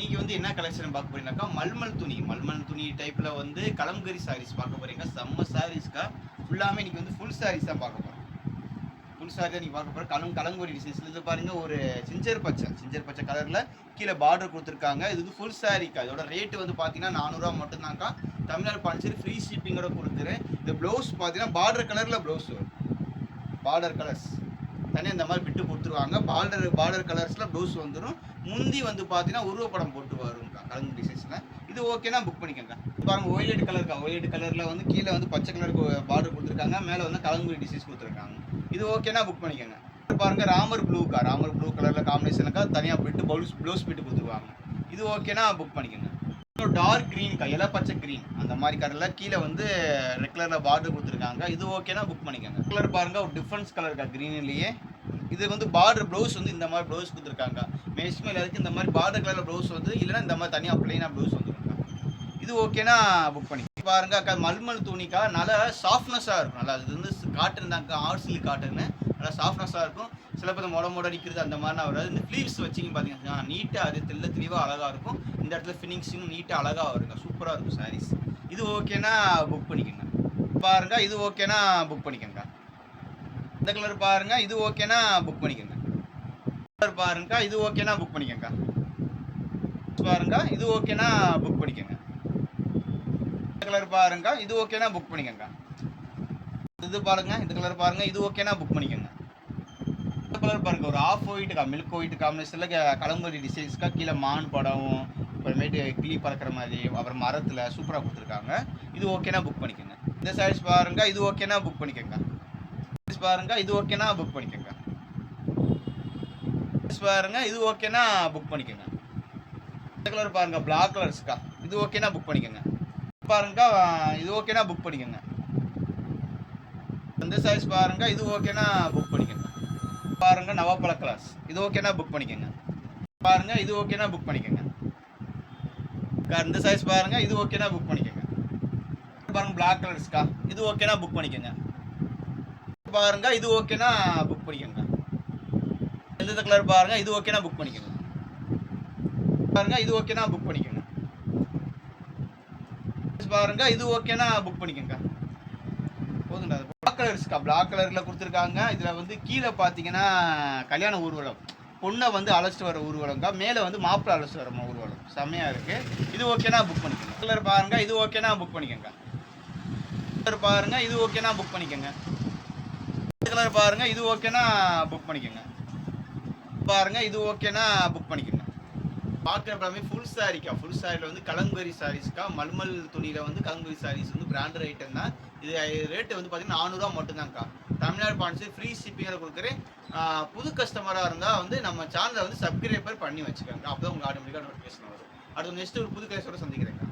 இன்னைக்கு வந்து என்ன கலெக்ஷன் பார்க்க போறீங்கன்னாக்கா மல்மல் துணி டைப்ல வந்து கலம்கரி சாரீஸ் பார்க்க போறீங்க. செம்ம சாரீஸ்க்கா. ஃபுல்லாமே இன்னைக்கு வந்து ஃபுல் சாரீஸ் தான் பார்க்க போறோம். ஃபுல் சாரி தான் நீங்க பார்க்க போறோம். கலங்கரி டிசைன்ஸ்ல இது பாருங்க, ஒரு சிஞ்சர் பச்சை கலர்ல கீழே பார்டர் கொடுத்துருக்காங்க. இது வந்து ஃபுல் சாரிக்கா. இதோட ரேட் வந்து பாத்தீங்கன்னா 400 ரூபா மட்டும்தான்க்கா. தமிழ்நாடு பாண்டிச்சேரி ஃப்ரீ ஷிப்பிங்கோட கொடுக்குறேன். இந்த ப்ளவுஸ் பாத்தீங்கன்னா பார்டர் கலர்ல ப்ளவுஸ் வரும். பார்டர் கலர்ஸ் தனியாக இந்த மாதிரி விட்டு கொடுத்துருவாங்க. பார்டர் கலர்ஸில் ப்ளவுஸ் வந்துடும். முந்தி வந்து பார்த்தீங்கன்னா உருவப்படம் போட்டு வரும்க்கா கலங்கு டிசைன்ஸில். இது ஓகேனா புக் பண்ணிக்கோங்க. பாருங்க, ஒயிலட் கலரில் வந்து கீழே வந்து பச்சை கலருக்கு பார்டர் கொடுத்துருக்காங்க. மேலே வந்து கலங்குரி டிசைன்ஸ் கொடுத்துருக்காங்க. இது ஓகேனா புக் பண்ணிக்கோங்க. பாருங்க, ராமர் ப்ளூ கலரில் காம்பினேஷனுக்கா தனியாக விட்டு ப்ளவுஸ் விட்டு கொடுத்துருவாங்க. இது ஓகேனா புக் பண்ணிக்கோங்க. டார்க் கிரீன்க்கா, இலை பச்சை கிரீன் அந்த மாதிரி கலரில் கீழே வந்து ரெட் கலரில் பார்டர் கொடுத்துருக்காங்க. இது ஓகேனா புக் பண்ணிக்கோங்க. கலர் பாருங்க, ஒரு டிஃப்ரென்ஸ் கலருக்கா கிரீன்லேயே. இது வந்து பார்டர் ப்ளவுஸ் வந்து இந்த மாதிரி ப்ளவுஸ் கொடுத்துருக்காங்க. மேக்ஸிமம் எல்லாத்துக்கும் இந்த மாதிரி பார்டர் கலரில் ப்ளவுஸ் வந்து இல்லைன்னா இந்த மாதிரி தனியாக பிளைனாக ப்ளவுஸ் வந்துருக்கா. இது ஓகேனா புக் பண்ணி பாருங்க அக்கா. மல்மல் துணிக்கா நல்லா சாஃப்ட்னஸாக இருக்கும். நல்லா இது வந்து காட்டன் தான்க்கா, ஆர்சில் காட்டன்னு நல்லா சாஃப்ட்னஸாக இருக்கும். சில பேர் மொட அடிக்கிறது அந்த மாதிரிலாம் வராது. இந்த ஃப்ளீவ்ஸ் வச்சிங்க பார்த்தீங்கன்னா நீட்டாக அது தெளிவாக அழகாக இருக்கும். இந்த இடத்துல ஃபினிஷிங் நீட்டாக அழகாக வருங்க. சூப்பராக இருக்கும் சாரீஸ். இது ஓகேனா புக் பண்ணிக்கோங்க. பாருங்க, இது ஓகேனா புக் பண்ணிக்கோங்க. இந்த கலர் பாருங்க, இது ஓகேனா புக் பண்ணிக்கோங்க. கலர் பாருங்க, இது ஓகேனா புக் பண்ணிக்கோங்க. பாருங்க, இது ஓகேனா புக் பண்ணிக்கோங்க. இந்த கலர் பாருங்க, இது ஓகேனா புக் பண்ணிக்கோங்க. இது பாருங்க, இந்த கலர் பாருங்க, இது ஓகேனா புக் பண்ணிக்கோங்க. இந்த கலர் பாருங்க, ஒரு ஆஃப் ஒயிட்டுக்கா, மில்க் ஒயிட் காம்பினேஷன்ல கலம்பரி டிசைன்ஸ்க்கா. கீழே மான் படம், அப்புறமேட்டு கிளி பறக்கிற மாதிரி, அப்புறம் மரத்தில் சூப்பராக கொடுத்துருக்காங்க. இது ஓகேனா புக் பண்ணிக்கோங்க. இந்த சாரீஸ் பாருங்க, இது ஓகேனா புக் பண்ணிக்கோங்க. பாருங்க, இது ஓகேனா புக் பண்ணிக்கோங்க. பாருங்க, இது ஓகேனா புக் பண்ணிக்கோங்க. இந்த கலர் பாருங்க, பிளாக் கலர்ஸ்க்கா. இது ஓகேனா புக் பண்ணிக்கோங்க. பாருங்க, இது ஓகேனா புக் பண்ணிக்கோங்க. இந்த சைஸ் பாருங்க, இது ஓகேனா புக் பண்ணிக்கோங்க. பாருங்க, நவாப்பழ கலர்ஸ். இது ஓகேனா புக் பண்ணிக்கோங்க. பாருங்க, இது ஓகேனா புக் பண்ணிக்கோங்க. இந்த சைஸ் பாருங்க, இது ஓகேனா புக் பண்ணிக்கோங்க. பாருங்க, பிளாக் கலர்ஸ்க்கா. இது ஓகேனா புக் பண்ணிக்கோங்க. பாருங்க, இது ஓகேனா புக் பண்ணிக்கோங்க. இந்த கலர் பாருங்க, இது ஓகேனா புக் பண்ணிக்கோங்க. பாருங்க, இது ஓகேனா புக் பண்ணிக்கோங்க. பாருங்க, இது ஓகேனா புக் பண்ணிக்கோங்க. போதுண்டா. பிளாக் கலர்ஸ்க்கா, பிளாக் கலர்ல கொடுத்துருக்காங்க. இதுல வந்து கீழே பார்த்தீங்கன்னா கல்யாண ஊர்வலம், பொண்ணை வந்து அழைச்சிட்டு வர ஊர்வலம்க்கா. மேலே வந்து மாப்பிள்ளை அழைச்சிட்டு வர ஊர்வலம். செம்மையா இருக்கு. இது ஓகேனா புக் பண்ணிக்கோங்க. கலர் பாருங்க, இது ஓகேனா புக் பண்ணிக்கோங்க. கலர் பாருங்க, இது ஓகேனா புக் பண்ணிக்கோங்க. கலர் பாருங்க, இது ஓகேனா புக் பண்ணிக்கோங்க. பாருங்க, இது ஓகேனா புக் பண்ணிக்கோங்க. பார்க்குறப்பவே ஃபுல் சாரிக்கா. ஃபுல் சாரியில் வந்து கலங்கரி சாரீஸ்க்கா. மல்மல் துணியில் வந்து கலங்கரி சாரீஸ் வந்து பிராண்டட் ஐட்டம் தான். இது ரேட்டு வந்து பார்த்தீங்கன்னா 400 ரூபா மட்டும்தான்க்கா. தமிழ்நாடு பாண்டிச்சேரி ஃப்ரீ ஷிப்பிங்கில் கொடுக்குறேன். புது கஸ்டமராக இருந்தால் வந்து நம்ம சேனலை வந்து சப்ஸ்கிரைபர் பண்ணி வச்சுக்கோங்க. அப்போ தான் உங்களுக்கு ஆட்டோமேட்டிக்காக நோட்டிஃபிகேஷன் வரும். அடுத்த நெக்ஸ்ட் ஒரு புது கலெக்ஷனோட சந்திக்கிறேங்க.